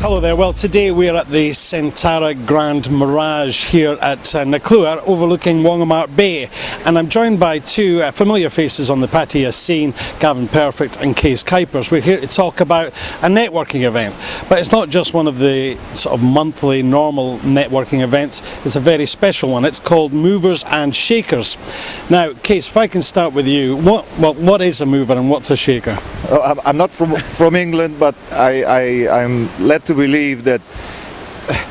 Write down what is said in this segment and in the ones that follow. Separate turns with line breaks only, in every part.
Hello there. Well, today we're at the Centara Grand Mirage here at Naclua, overlooking Wongamart Bay, and I'm joined by two familiar faces on the patio scene, Gavin Perfect and Cees Kuipers. We're here to talk about a networking event, but it's not just one of the sort of monthly normal networking events. It's a very special one. It's called Movers and Shakers. Now, Cees, if I can start with you, what is a mover and what's a shaker?
I'm not from England, but I'm led to believe that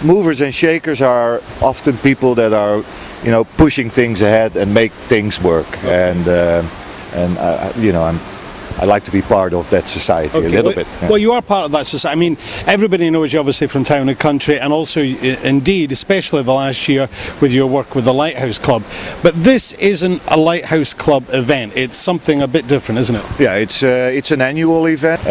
movers and shakers are often people that are, pushing things ahead and make things work. Okay. I like to be part of that society a little bit. Yeah.
Well, you are part of that society. I mean, everybody knows you obviously from town and country, and also indeed, especially the last year with your work with the Lighthouse Club. But this isn't a Lighthouse Club event. It's something a bit different, isn't it?
Yeah, it's an annual event,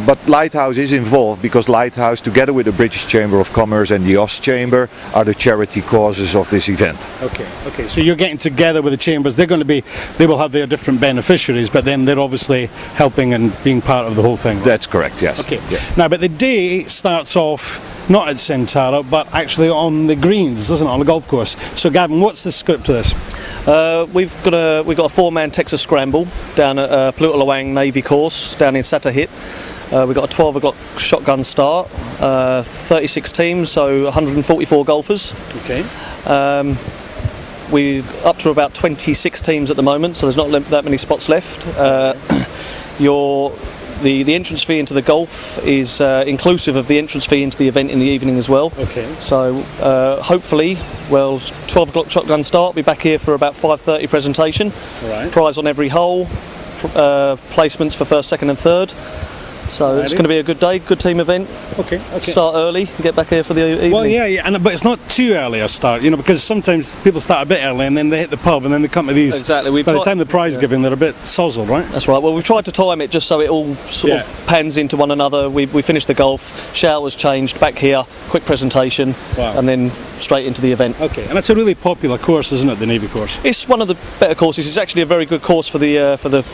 but Lighthouse is involved because Lighthouse, together with the British Chamber of Commerce and the Ost Chamber, are the charity causes of this event.
Okay. So you're getting together with the chambers. They will have their different beneficiaries, but then they're obviously helping and being part of the whole thing. Right?
That's correct, yes.
Okay.
Yeah.
Now, but the day starts off not at Centara, but actually on the greens, doesn't it, on the golf course. So, Gavin, what's the script to this?
We've got a four-man Texas Scramble down at Plutalawang Navy course down in Satahit. We've got a 12 o'clock shotgun start, 36 teams, so 144 golfers.
Okay.
We're up to about 26 teams at the moment, so there's not that many spots left. The entrance fee into the golf is inclusive of the entrance fee into the event in the evening as well.
Okay.
So hopefully, 12 o'clock shotgun start, be back here for about 5:30 presentation.
All right.
Prize on every hole, placements for first, second and third. So it's going to be a good day, good team event.
Okay.
Start early, get back here for the evening.
Well, yeah, but it's not too early a start, because sometimes people start a bit early and then they hit the pub and then they come to these.
Exactly.
By the time the prize giving, they're a bit sozzled, right?
That's right. Well, we've tried to time it just so it all sort of pans into one another. We finished the golf, showers changed, back here, quick presentation, and then straight into the event.
Okay, and it's a really popular course, isn't it, the Navy course?
It's one of the better courses. It's actually a very good course for the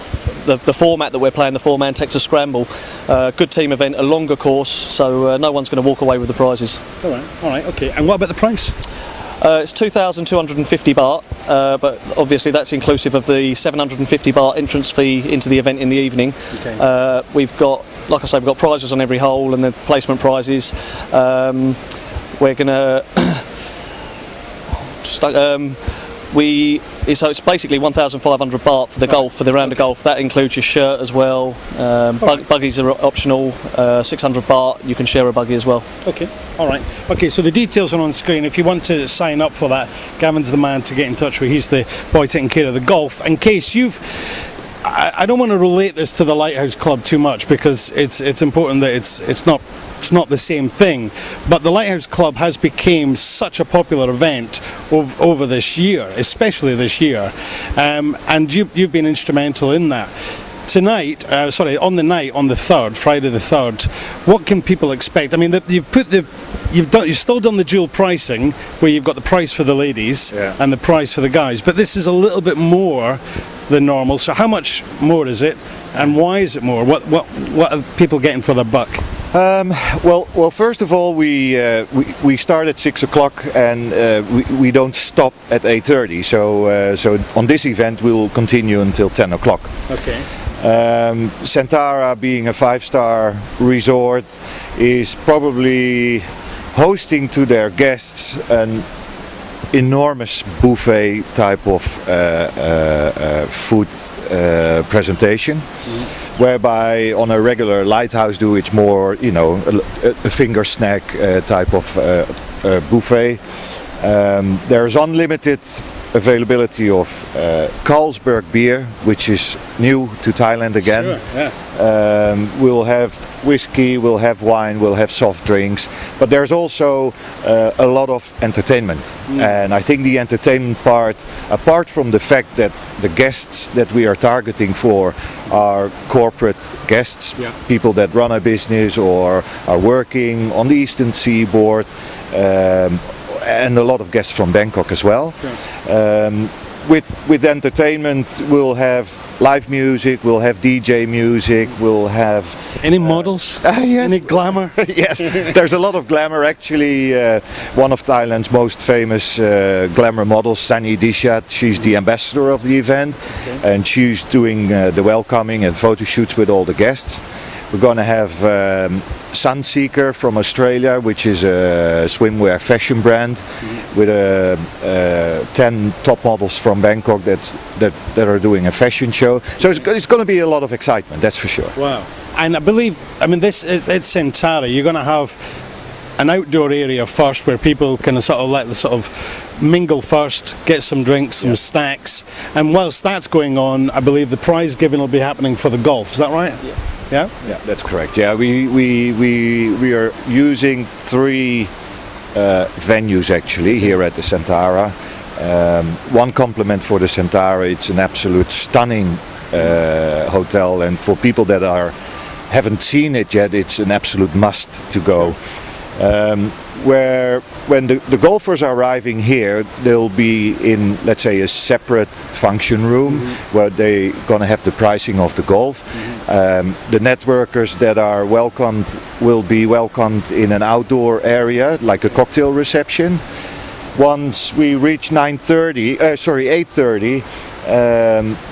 format that we're playing, the four-man Texas Scramble. Good team event, a longer course, so no one's going to walk away with the prizes.
All right, okay. And what about the price?
It's 2,250 baht, but obviously that's inclusive of the 750 baht entrance fee into the event in the evening.
Okay.
We've got, like I say, we've got prizes on every hole and then placement prizes. We're going to so it's basically 1,500 baht for the golf, for the round of golf. That includes your shirt as well. Buggies are optional. 600 baht. You can share a buggy as well.
Okay. All right. Okay. So the details are on screen. If you want to sign up for that, Gavin's the man to get in touch with. He's the boy taking care of the golf. In case I don't want to relate this to the Lighthouse Club too much because it's important that it's not the same thing, but the Lighthouse Club has become such a popular event over this year, especially this year, and you've been instrumental in that. Tonight, on the 3rd, Friday the 3rd, what can people expect? I mean, you've still done the dual pricing, where you've got the price for the ladies and the price for the guys, but this is a little bit more than normal. So how much more is it, and why is it more? What are people getting for their buck?
Well, first of all, we start at 6 o'clock and we don't stop at 8:30. So on this event we'll continue until 10 o'clock.
Okay.
Centara, being a 5-star resort, is probably hosting to their guests an enormous buffet type of food presentation. Mm-hmm. Whereby on a regular Lighthouse it's more, a finger snack type of buffet. There's unlimited availability of Carlsberg beer, which is new to Thailand again.
Sure, yeah.
We'll have whiskey, we'll have wine, we'll have soft drinks, but there's also a lot of entertainment. And I think the entertainment part, apart from the fact that the guests that we are targeting for are corporate guests, people that run a business or are working on the Eastern Seaboard, and a lot of guests from Bangkok as well.
Sure.
with entertainment, we'll have live music, we'll have DJ music, we'll have
any models,
yes.
any glamour.
Yes, there's a lot of glamour. Actually, one of Thailand's most famous glamour models, Sani Dishat, she's the ambassador of the event, and she's doing the welcoming and photo shoots with all the guests. We're going to have Sunseeker from Australia, which is a swimwear fashion brand, with 10 top models from Bangkok that are doing a fashion show. So it's going to be a lot of excitement, that's for sure.
Wow. And I believe, I mean, it's Sentara. You're going to have an outdoor area first where people can sort of let the sort of mingle first, get some drinks, some snacks, and whilst that's going on, I believe the prize giving will be happening for the golf. Is that right?
Yeah.
Yeah?
Yeah, that's correct. Yeah, we are using 3 venues actually here at the Sentara. One compliment for the Sentara, it's an absolute stunning hotel, and for people that haven't seen it yet, it's an absolute must to go. Where when the golfers are arriving here, they'll be in, let's say, a separate function room where they're going to have the pricing of the golf. The networkers that are welcomed will be welcomed in an outdoor area, like a cocktail reception. Once we reach 8:30,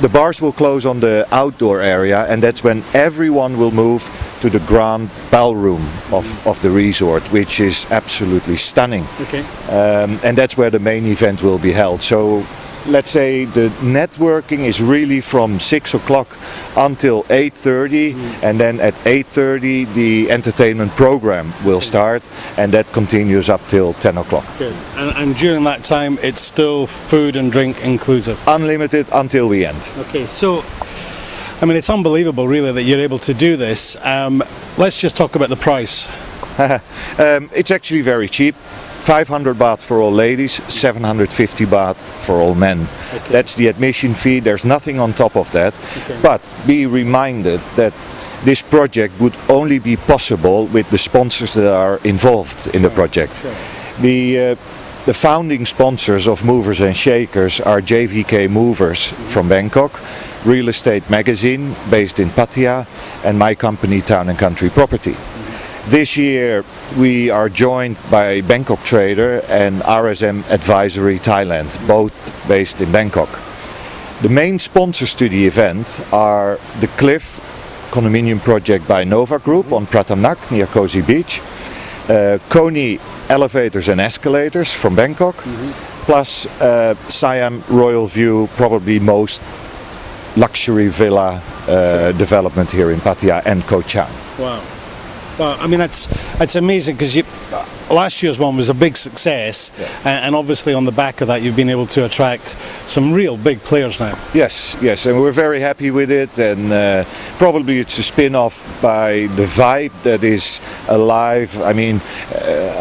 the bars will close on the outdoor area, and that's when everyone will move to the grand ballroom of the resort, which is absolutely stunning.
Okay.
And that's where the main event will be held. So let's say the networking is really from 6 o'clock until 8:30, and then at 8:30 the entertainment program will start, and that continues up till 10 o'clock.
Good. And during that time it's still food and drink inclusive?
Unlimited until we end.
Okay, so I mean, it's unbelievable really that you're able to do this. Let's just talk about the price.
It's actually very cheap. 500 baht for all ladies, 750 baht for all men.
Okay.
That's the admission fee, there's nothing on top of that.
Okay.
But be reminded that this project would only be possible with the sponsors that are involved in the project.
Sure.
The founding sponsors of Movers and Shakers are JVK Movers from Bangkok, Real Estate Magazine based in Pattaya, and my company Town and Country Property. This year we are joined by Bangkok Trader and RSM Advisory Thailand, both based in Bangkok. The main sponsors to the event are the Cliff condominium project by Nova Group on Pratamnak near Cozy Beach, Kony Elevators and Escalators from Bangkok, plus Siam Royal View, probably most luxury villa development here in Pattaya, and Koh Chang.
Wow. Well, I mean, it's amazing because last year's one was a big success, and obviously on the back of that you've been able to attract some real big players now.
Yes, and we're very happy with it, and probably it's a spin-off by the vibe that is alive. I mean,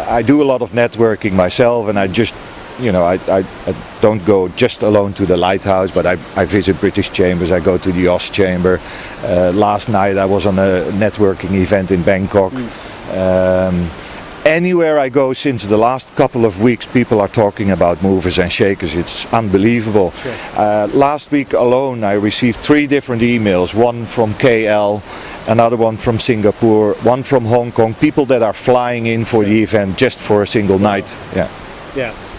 I do a lot of networking myself, and I just, I don't go just alone to the Lighthouse, but I visit British Chambers, I go to the Oz Chamber. Last night I was on a networking event in Bangkok. Anywhere I go since the last couple of weeks, people are talking about Movers and Shakers. It's unbelievable. Sure. Last week alone I received 3 different emails, one from KL, another one from Singapore, one from Hong Kong, people that are flying in for the event just for a single night.
Yeah.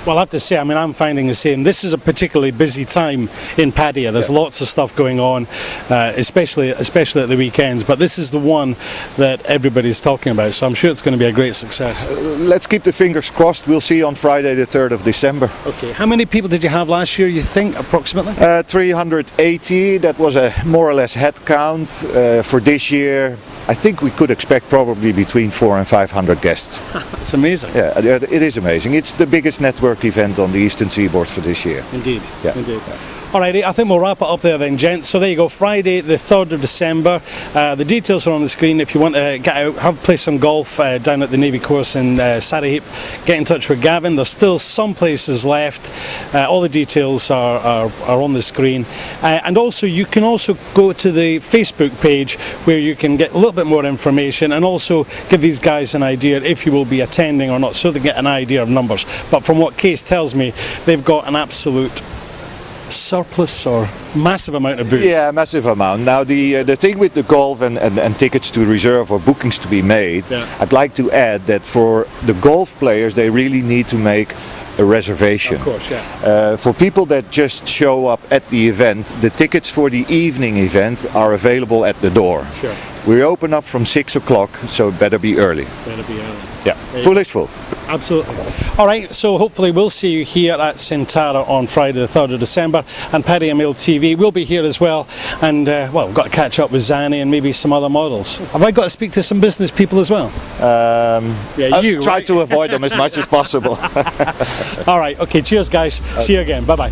Well, I have to say, I mean, I'm finding the same. This is a particularly busy time in Pattaya. There's lots of stuff going on, especially at the weekends. But this is the one that everybody's talking about, so I'm sure it's going to be a great success.
Let's keep the fingers crossed. We'll see on Friday the 3rd of December.
Okay. How many people did you have last year, you think, approximately?
380. That was a more or less head count. For this year, I think we could expect probably between 400 and 500 guests.
That's amazing.
Yeah, it is amazing. It's the biggest network event on the Eastern Seaboard for this year.
Indeed.
Yeah.
Indeed. Alrighty, I think we'll wrap it up there then, gents. So there you go, Friday the 3rd of December. The details are on the screen. If you want to get out, play some golf down at the Navy course in Sarahip, get in touch with Gavin. There's still some places left. All the details are on the screen. And also, you can also go to the Facebook page where you can get a little bit more information and also give these guys an idea if you will be attending or not, so they get an idea of numbers. But from what Case tells me, they've got an absolute surplus or massive amount of booze.
Yeah, massive amount. Now the thing with the golf and tickets to reserve or bookings to be made,
Yeah.
I'd like to add that for the golf players they really need to make a reservation.
Of course, yeah.
For people that just show up at the event, the tickets for the evening event are available at the door.
Sure.
We open up from 6 o'clock, so it better be early.
Better be early.
Yeah, full is full.
Absolutely. All right, so hopefully we'll see you here at Sintara on Friday the 3rd of December, and Paddy MLTV will be here as well, and well, we've got to catch up with Zanny and maybe some other models. Have I got to speak to some business people as well? Yeah, you.
Try
right?
to avoid them as much as possible.
All right, okay, cheers guys. See you again, bye-bye.